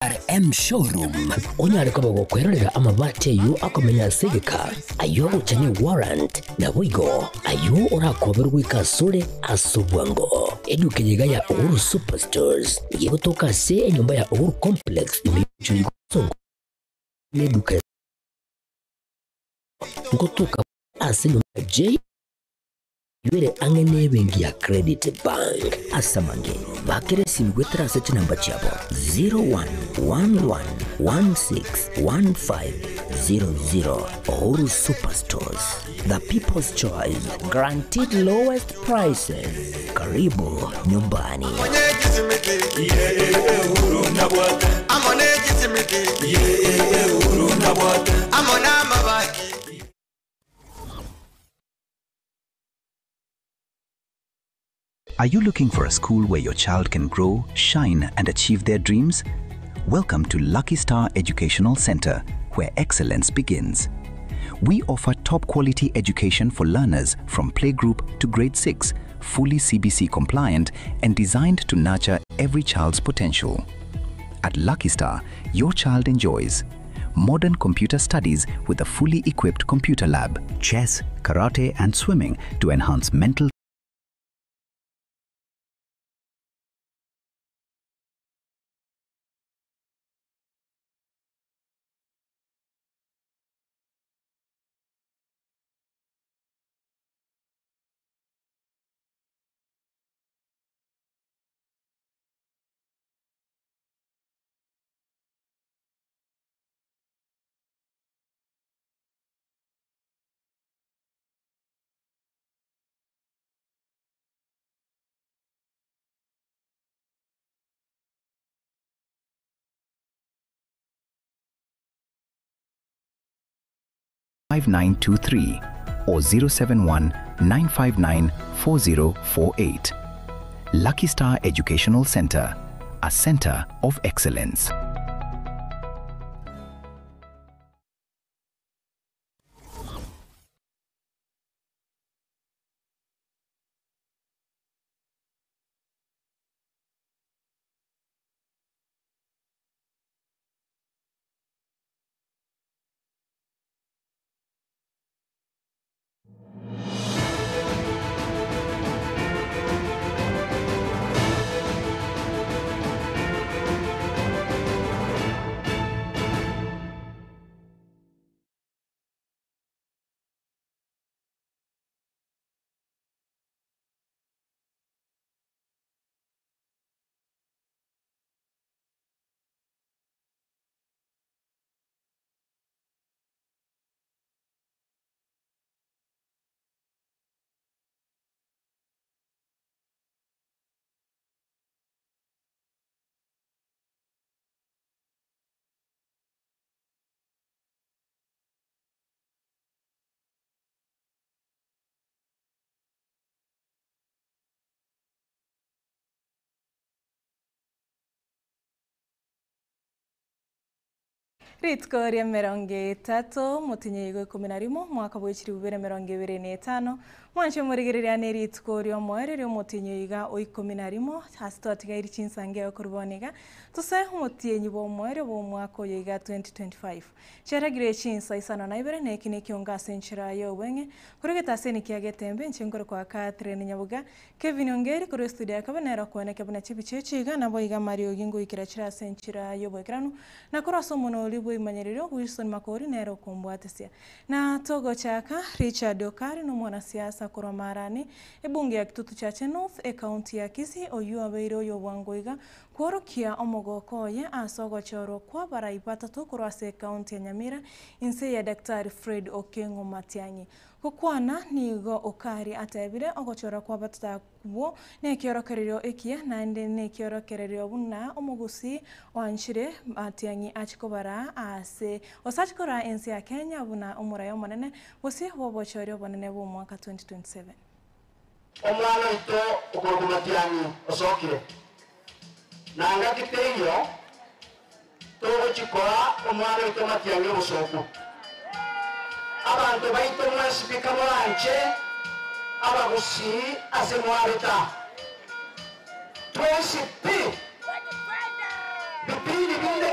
RM Showroom. Onyari kaba gukwerorera amabati yu akomenya sigika. Ayo uchani warrant na wigo. Ayo urakoberwa ikasure asubwango. Edu kenyegaya Uhuru Superstores. Yebutoka se nyumba ya Uhuru Complex. Imichuri kusongo. Neduka. Ngotoka ase nyumba J. Yuere angene bengi ya Credit Bank. Asamange. Bakere simgwetera seti namba chabo 0111161500. Uhuru Superstores, the people's choice, guaranteed lowest prices. Karibu nyumbani. Are you looking for a school where your child can grow, shine, and achieve their dreams? Welcome to Lucky Star Educational Center, where excellence begins. We offer top-quality education for learners from playgroup to grade 6, fully CBC compliant and designed to nurture every child's potential. At Lucky Star, your child enjoys modern computer studies with a fully equipped computer lab, chess, karate, and swimming to enhance mental (5923) or 071-959-4048. Lucky Star Educational Center, a center of excellence. Ritkoria mirongo itatu mutinyigo 11 mwaka bw'ikiri 2025 mwanche murigirirya ne ritkoria mwere ryo mutinyiga o 11 hasitotiga iri chinsange yo kurboniga tuse mutinyi bo mwere bo mwaka oyiga 2025 cheragire chinsa isana na ibere ne kine kyonga senchira yo wenge kurigeta seni kyagetembe nchengoro kwa Catherine Nyabuga Kevin Ongeri kuri studio akabanera kuone kabuna chibichechiga nabo iga Mario Gingo ikirachira senchira yo bwekranu na kuraso muno imanyerero Wilson Makori nero kumbwatesia na togo chaka Richard Okari no mwanasiasa kuramarani ebunge ya kitutu cha North county ya Kisii oyua beiro yo wangoiga kworokia omogokoye asogo choro kwa baraipata to kurase county ya Nyamira inse ya Daktari Fred Okengo Matiangi kukwana nigo Okari atebire ogochora kwa batata kubo ne kiorokererio ekia na ende ne kiorokererio buna omogusi wanchire Matiangi achikobara ase osachikora ensi ya Kenya buna umurayo monene bosi bobochorio bonene bo mwaka 2027 omwana ito Okengo Matiangi osokire nanga kiteyo togo chikora omwana ito Matiangi osoku abantu baito mwasipika mwanche abagusi ase mwareta twesipi bipindi binde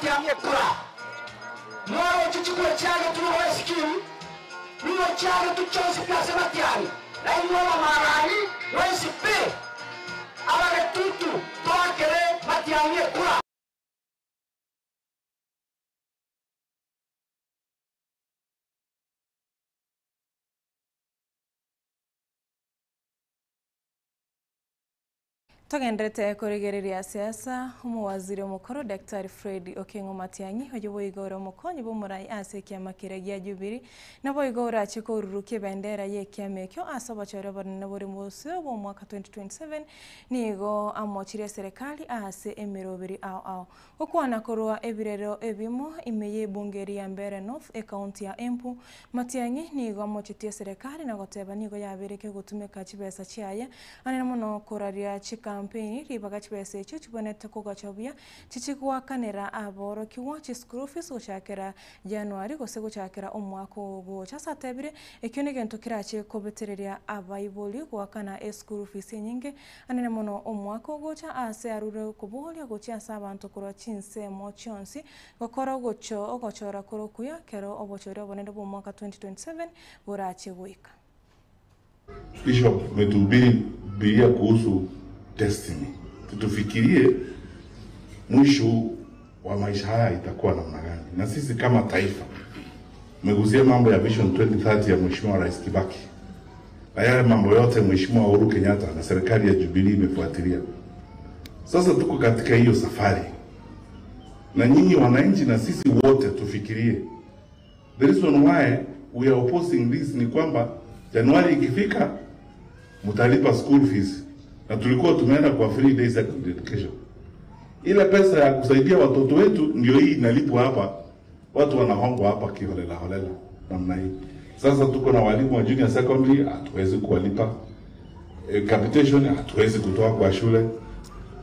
matiamye kura mwaro chichikwe chage tuwe skill niwe chage tuchonsi place matiani na imwala marani wensipe abale tutu toakere matiamye kura. Tugendete kurigereria siasa umuwaziri mukuru Dr. Fred Okengo Matiang'i oyoboye igoro mukonyi bomurai ase kiama kiragia Jubilee nabo igora chiko ururuke bendera ye kiama kyo asobachore barne bori muso bo mwaka 2027 nigo amochire serikali ase emirobiri ao okwana korwa ebirero ebimo imeye bungeri ya Mbere North e county ya Embu. Matiang'i nigo amochitie serikali na goteba nigo yabereke gutumika chibesa chiaye anene muno koraria chika campaign ribaga chibese echo chibonete kugachabya chichigwakanira aboro kiwa chi school fees guchakira January gose guchakira omwaka ogo chasatebire ekyo ne gento kirache kobetereria abayiboli gwakana school fees nyinge anene muno omwaka ogo cha ase arure kubolia gocha sabantu kuro chinse mo chonsi gokora gocho ogochora kuro kuya kero obochore bonende bo mwaka 2027 burache goika. Bishop metubiria kuhusu destiny. Tufikirie mwisho wa maisha haya itakuwa namna gani. Na sisi kama taifa tumegusia mambo ya Vision 2030 ya Mheshimiwa Rais Kibaki. Na yale mambo yote Mheshimiwa Uhuru Kenyatta na serikali ya Jubilee imefuatilia. Sasa tuko katika hiyo safari. Na nyinyi wananchi na sisi wote tufikirie. The reason why we are opposing this ni kwamba Januari ikifika mtalipa school fees. Na tulikuwa tumeenda kwa free day secondary education. Ile pesa ya kusaidia watoto wetu ndio hii inalipwa hapa. Watu wanahongwa hapa kiholela holela namna hii. Sasa tuko na walimu wa junior secondary hatuwezi kuwalipa. Capitation hatuwezi kutoa kwa shule.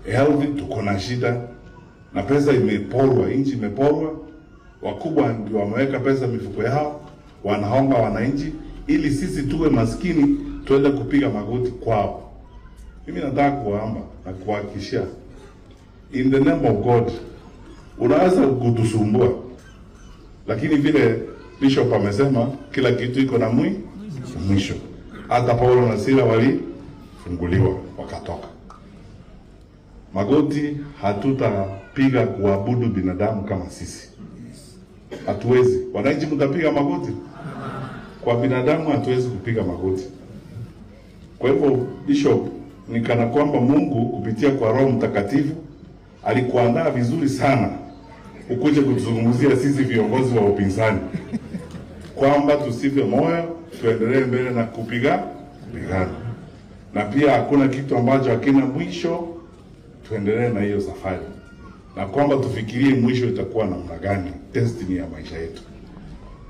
Health tuko na shida. Na pesa imeporwa, nchi imeporwa. Wakubwa ndio wameweka pesa mifuko yao, wanahonga wananchi ili sisi tuwe maskini tuende kupiga magoti kwao. Mimi nataka kuomba na kuhakikishia in the name of God unaweza kutusumbua, lakini vile Bishop amesema kila kitu iko na mwisho. Hata Paulo na Sila walifunguliwa wakatoka. Magoti hatutapiga kuabudu binadamu kama sisi. Hatuwezi. Wananchi mtapiga magoti? Kwa binadamu hatuwezi kupiga magoti. Kwa hivyo Bishop, ni kana kwamba Mungu kupitia kwa Roho Mtakatifu alikuandaa vizuri sana ukuje kutuzungumzia sisi viongozi wa upinzani kwamba tusife moyo, tuendelee mbele na kupigana. Na pia hakuna kitu ambacho hakina mwisho, tuendelee na hiyo safari. Na kwamba tufikirie mwisho itakuwa namna gani, destiny ya maisha yetu.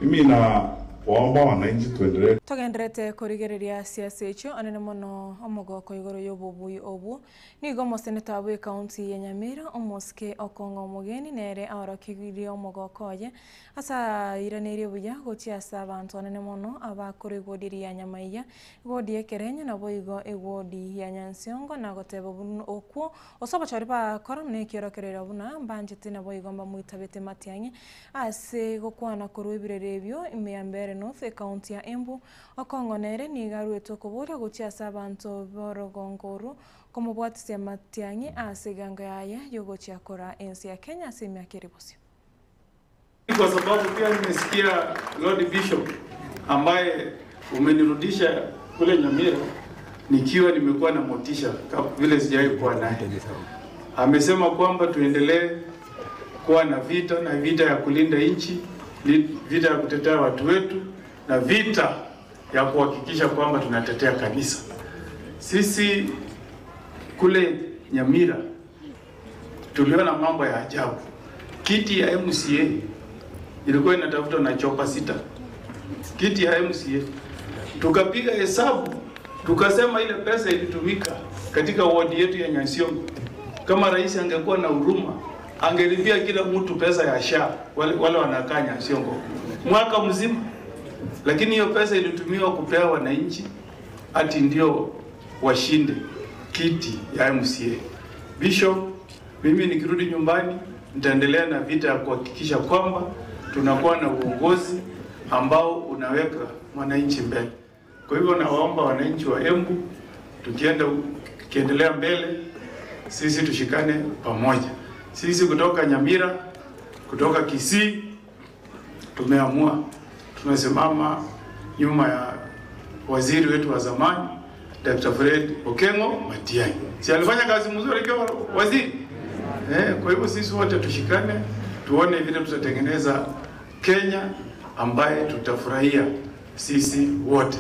Mimi na waomba wananchi tuendelee. Tugenderete kurigereria siasa echo anene muno omogoko igoro yobubuyi obu nigo moseneta wa county ya Nyamira omoske Okongo Mugeni nere arokigirio omogoko ye asa iranere buya gochiasa abantu anene muno abakore godiri ya Nyamaiya godi ekerenya na boigo egodi ya Nyansiongo na goteba bunu okwo osoba charipa korone kirokerera buna banjete na boigo mbamuitabete Matiang'i ase gokwana korwebirerebyo ime Mbere North county ya Embu Okongo nere nigarwetwo kuburia guchiasa abantu borogongoro komubwatisia Matiang'i ase ganga yaye yogochia kora ensi ya Kenya semia kiribosio. Kwa sababu pia nimesikia Lord Bishop ambaye umenirudisha kule Nyamira nikiwa nimekuwa na motisha vile sijawahi kuwa naye. Amesema kwamba tuendelee kuwa na vita ya kulinda nchi, vita ya kutetea watu wetu na vita ya kuhakikisha kwamba tunatetea kanisa. Sisi kule Nyamira tuliona mambo ya ajabu. Kiti ya MCA ilikuwa inatafutwa na chopa 6. Kiti ya MCA tukapiga hesabu tukasema ile pesa ilitumika katika ward yetu ya Nyansiongo. Kama rais angekuwa na huruma angelipia kila mtu pesa ya SHA wale wanakaa Nyansiongo mwaka mzima, lakini hiyo pesa ilitumiwa kupewa wananchi ati ndio washinde kiti ya MCA. Bishop, mimi nikirudi nyumbani nitaendelea na vita ya kuhakikisha kwamba tunakuwa na uongozi ambao unaweka mwananchi mbele. Kwa hivyo nawaomba wananchi wa Embu, tukiendelea mbele, sisi tushikane pamoja. Sisi kutoka Nyamira, kutoka Kisii, tumeamua tunasimama nyuma ya waziri wetu wa zamani Dr. Fred Okengo Matiang'i. Si alifanya kazi mzuri kwa waziri? Kwa hivyo sisi wote tushikane, tuone vile tutatengeneza Kenya ambaye tutafurahia sisi wote.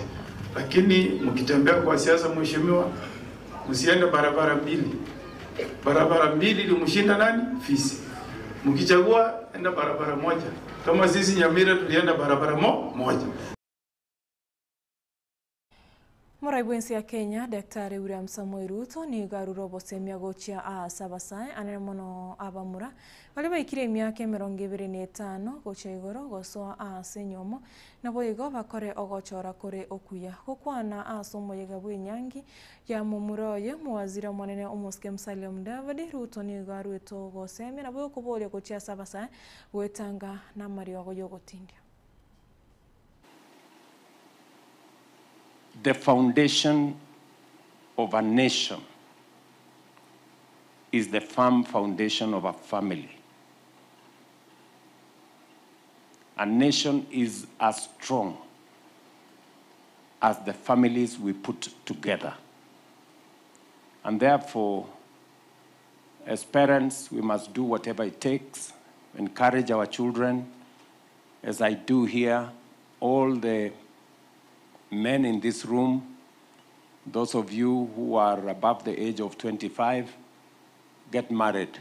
Lakini mkitembea kwa siasa, mheshimiwa, msiende barabara mbili. Barabara mbili ilimshinda nani? Fisi. Mkichagua enda barabara moja. Kama sisi Nyamira tulienda barabara moja. Muraibu ya Kenya, Daktari William Samoei Ruto ni garuro bosemia gochia a Sabasai anene mono abamura bali baikire emyaka 25 gocha igoro gosoa a senyomo na boigo bakore ogochora kore okuya gokwana a somoyega bwinyangi ya mumuroye muwazira monene omuske Musalia Mudavadi. Ruto ni garueto gosemia na boyo kubolia gochia Sabasai gwetanga na mario goyogotindia. The foundation of a nation is the firm foundation of a family. A nation is as strong as the families we put together. And therefore, as parents, we must do whatever it takes, encourage our children, as I do here, all the men in this room, those of you who are above the age of 25, get married.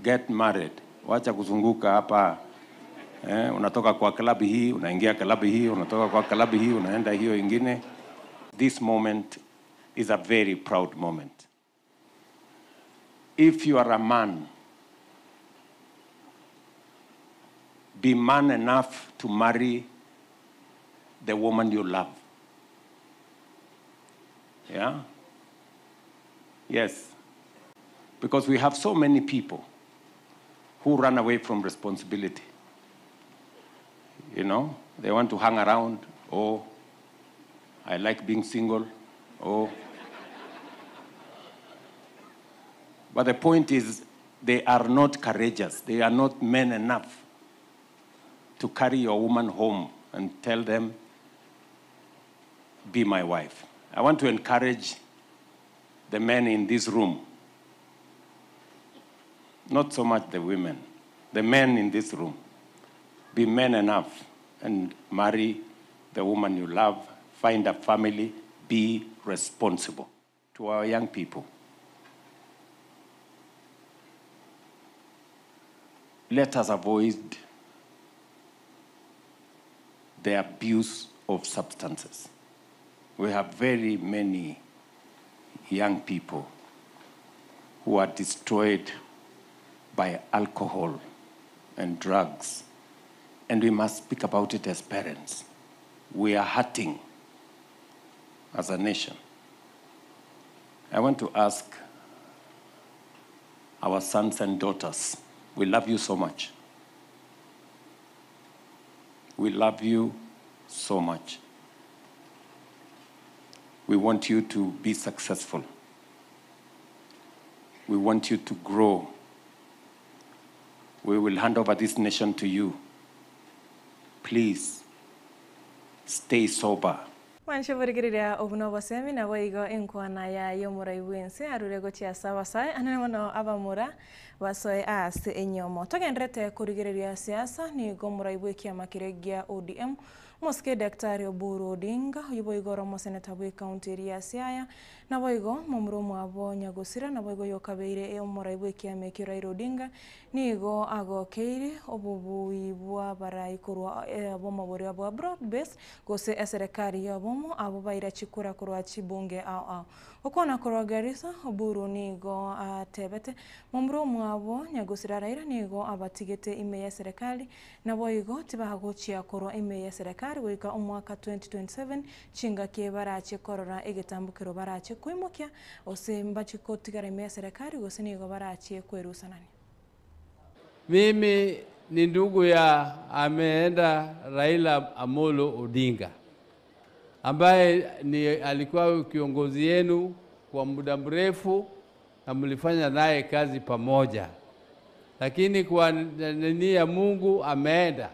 Get married. Wacha kuzunguka hapa. Unatoka kwa klabu hii, unaingia klabu hii, unatoka kwa klabu hii, unaenda hiyo ingine. This moment is a very proud moment. If you are a man, be man enough to marry the woman you love. Yeah? Yes. Because we have so many people who run away from responsibility. You know, they want to hang around. Oh, I like being single. Oh. But the point is, they are not courageous. They are not men enough to carry your woman home and tell them, be my wife. I want to encourage the men in this room, not so much the women, the men in this room, be men enough and marry the woman you love, find a family, be responsible. To our young people, let us avoid the abuse of substances. We have very many young people who are destroyed by alcohol and drugs, and we must speak about it as parents. We are hurting as a nation. I want to ask our sons and daughters, we love you so much. We love you so much. We want you to be successful. We want you to grow. We will hand over this nation to you. Please, stay sober. Mansho burigirira obuno basemi na boigo enkwana ya yomurai wense arurego chia Sabasai anene abamura basoe ase enyomo togendrete kurigiriria siasa ni gomurai bwekia makiregia ODM Moske Daktari Oburu Odinga yuboigo romo seneta bwe county ya Siaya na boigo momro mwabo Nyagusira na boigo yokabeire omurai bwekia mekira Odinga nigo ago keiri obubu bwa barai kurwa abomo bori abo broad base gose serikali yabo abo baira chikura kurwa chibunge ao okona kurwa Garissa Oburu nigo atebete momro mwabo Nyagusira raira nigo abatigete ime ya serikali na boigo tibahagochia kurwa ime ya serikali serikali goika omwaka 2027 chinga kie barache korora egetambukiro barache kuimokia osemba chikotigara ime serikali goseni go barache kwerusanani. Mimi ni ndugu ya ameenda Raila Amolo Odinga ambaye alikuwa kiongozi yenu kwa muda mrefu na mlifanya naye kazi pamoja, lakini kwa nini ya Mungu ameenda.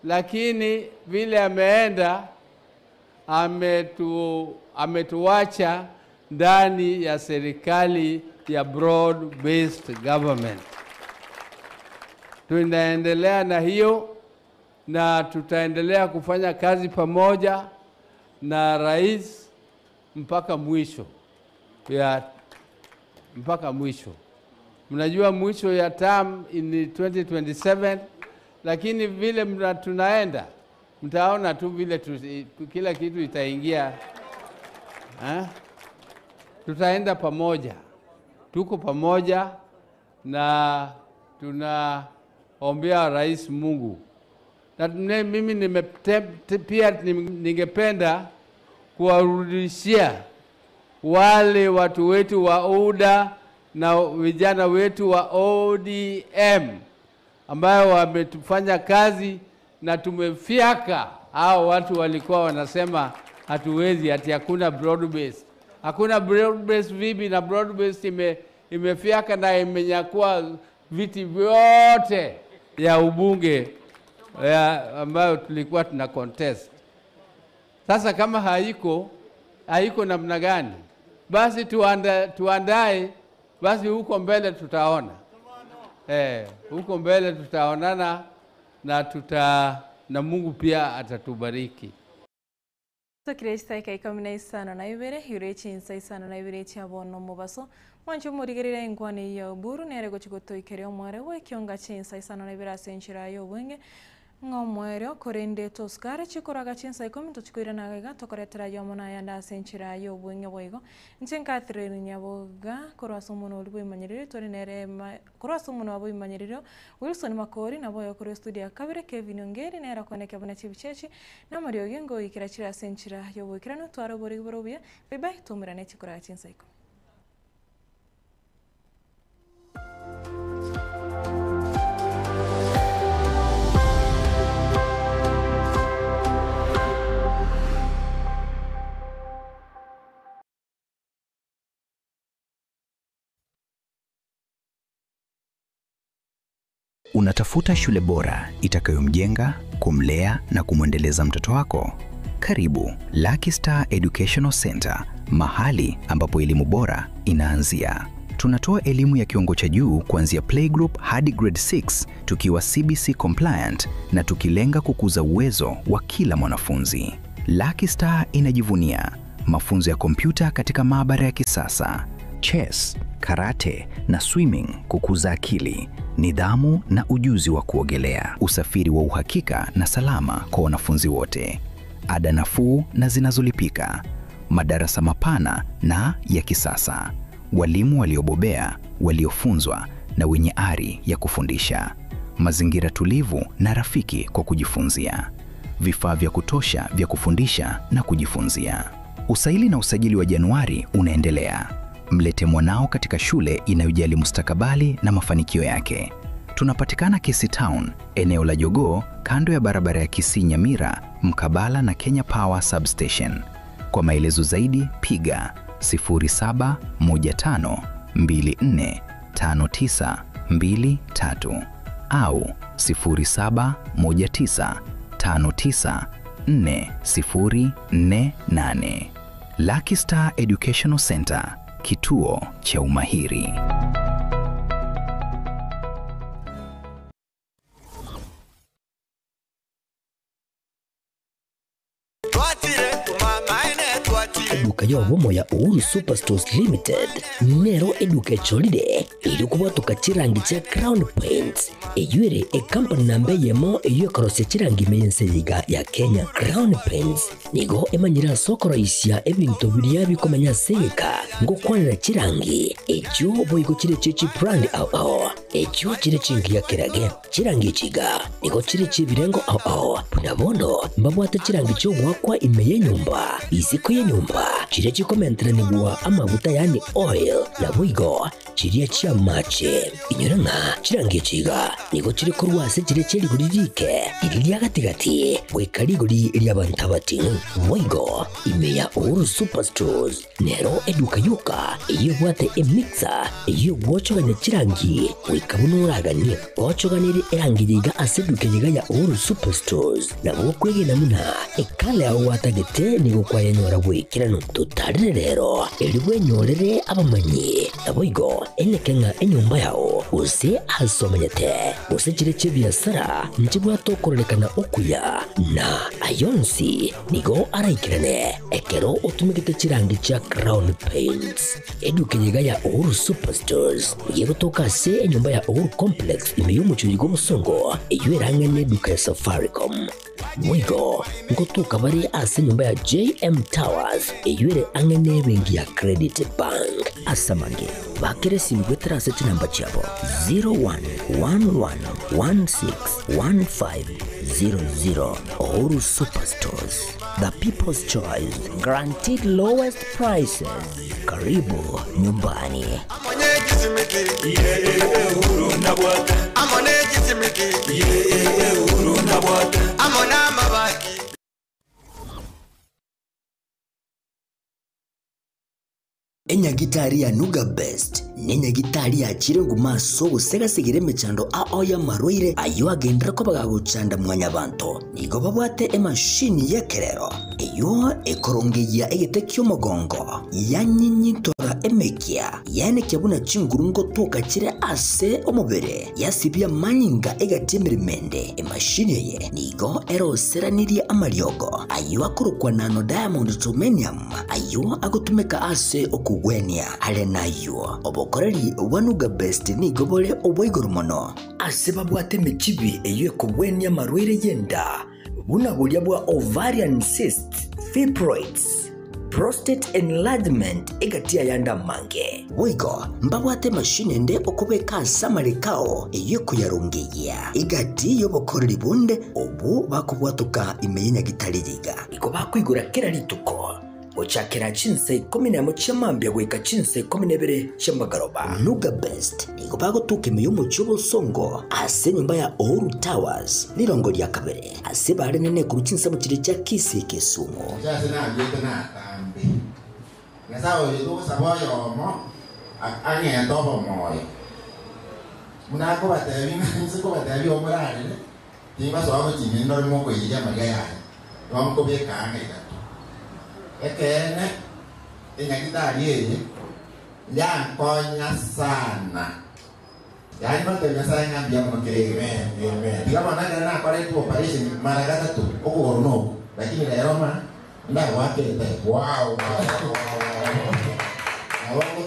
Lakini vile ameenda ametuacha ndani ya serikali ya broad based government. Tunaendelea na hiyo na tutaendelea kufanya kazi pamoja na rais mpaka mwisho Mnajua mwisho ya term in 2027, lakini vile tunaenda mtaona tu vile kila kitu itaingia. Tutaenda pamoja, tuko pamoja na tunaombea rais Mungu. Na mimi pia ningependa kuwarudishia wale watu wetu wa UDA na vijana wetu wa ODM ambayo wametufanya kazi na tumefiaka. Hao watu walikuwa wanasema hatuwezi, ati hakuna broad base. Hakuna broad base vipi? Na broad base imefiaka na imenyakua viti vyote ya ubunge ambayo tulikuwa tuna contest. Sasa kama haiko namna gani? Basi tuandae, basi huko mbele tutaona. Huko mbele tutaonana na Mungu pia atatubariki. Kiresta ikamina isano na ibere yurechi insa isano na ibere chabono mubaso mwancho murigerera ingwane ya buru nere gochikoto ikere omware we kionga chinsa isano na ibere asenchira yo wenge ngomwere korende toskare chikoraga chinsa ikominto chikoira nagaga tokoretera yo mona yanda asenchira yo wenge boigo nchenka treni nyaboga korwaso muno ulibwo imanyirire tori nere korwaso muno abo imanyirire Wilson Makori na boyo kore studio kabire Kevin Ongeri nera koneke bana chibichechi na Mario Gengo ikirachira asenchira yo wekirano twaro bori borobia bye bye tumirane chikoraga chinsa iko. Unatafuta shule bora itakayomjenga, kumlea na kumwendeleza mtoto wako? Karibu Lucky Star Educational Center, mahali ambapo elimu bora inaanzia. Tunatoa elimu ya kiwango cha juu kuanzia playgroup hadi grade 6 tukiwa CBC compliant na tukilenga kukuza uwezo wa kila mwanafunzi. Lucky Star inajivunia mafunzo ya kompyuta katika maabara ya kisasa, chess, karate na swimming kukuza akili, nidhamu na ujuzi wa kuogelea, usafiri wa uhakika na salama kwa wanafunzi wote, ada nafuu na zinazolipika, madarasa mapana na ya kisasa, walimu waliobobea, waliofunzwa na wenye ari ya kufundisha, mazingira tulivu na rafiki kwa kujifunzia, vifaa vya kutosha vya kufundisha na kujifunzia. Usaili na usajili wa Januari unaendelea. Mlete mwanao katika shule inayojali mustakabali na mafanikio yake. Tunapatikana Kisii Town, eneo la Jogoo, kando ya barabara ya Kisii Nyamira, mkabala na Kenya Power Substation. Kwa maelezo zaidi piga 0715245923 au 0719594048. Lucky Star Educational Center, kituo cha umahiri. Duka ya womo ya Uhuru Superstores Limited Nero Educatolide ili kubatuka chirangi cha Crown Paints eyuere company nambe yemo eyo karose chirangi meyense yiga ya Kenya. Crown Paints nigo emanyira sokoro isya ebintu biriya bikomanya seka ngo kwanira chirangi ejo boyiko chire chichi brand ao ekyo chire chingia kirage chirangi chiga niko chire chibirengo punabono mbabwate chirangi cyo gwakwa imeye nyumba isiko ye nyumba chire chikomentera nibwa amavuta yani oil na bwigo chiriya chia mache inyoranga chirangi chiga niko chire kurwase chire cheri guririke iriya gatigati gwikari guri iriya bantabati bwigo imeya Uhuru Superstores nero eduka yuka iyo bwate emixer iyo gwochoganya chirangi wikabunuragani gwochoganire erangi yiga aseduke yiga ya Uhuru Superstores na bwokwege namuna ekale aho watagete nigo kwayanyora bwikira nututarire rero eliwe nyorere abamanyi nabwigo enekenga enyumba yao use asomanyete use chire chibiasara nchibwa tokorolekana okuya na ayonsi nigo araikirane ekero utumikite chirangi cha Crown Paints eduke yiga ya Uhuru Superstores yego toka se enyumba ya Uhuru Complex imeyumucho yigo musongo iyo erangane duka ya Safaricom mwigo ngotuka bari ase nyumba ya JM Towers iyo angane bengi ya Credit Bank asamange bakere simgwetera ase namba chabo 0111161500 Uhuru Superstores, the people's choice, guaranteed lowest prices. Karibu nyumbani. Enya gitari ya Nuga Best nenya gitari ya chirengu maso gusega sigire mechando aoya maroire ayo agendera ko bagagucanda mwanya banto nigo babwate emashini yekerero iyo ekorongeya egete kyomogongo yanyinyitora emekia yane kyabuna chingurungo toka chire ase omubere yasibya manyinga egatemiremende emashini ye nigo eroseranirie amaryogo ayo akurukwa nano diamond titanium ayo agutumeka ase okugwenia ale nayo obokoreri wanuga best nigo bole obwigoro mono ase babwate mechibi eyo ekugwenia marwire yenda buna bulya bwa ovarian cyst fibroids prostate enlargement egatia yanda mange wigo mbabwate mashine nde okubeka samarikao eyo kuyarungeya egati yobokoreri bunde obu bakubwatuka imenya gitaligiga iko bakwigura kera lituko ochakera chinse 11 chamambya gweka chinse 12 chamagaroba Nuga Best iko bagotuka imiyomo chubo songo ase nyumba ya Uhuru Towers lirongo lya kabere ase bare nene ku chinse mu kire cya Kisi Kisumu cyase nabye na tambi ngasawo yido saboyo mo anye ndobo moyo munako batebi nziko batebi omurane timba so abo chimindo mo ko yija maga ya bamko be kanga ekene enyagitari eye yankonya sana yani batenya sana ngambia mukirege digama na kwa ile operation mara gatatu okugorono lakini lero ma nda wake wow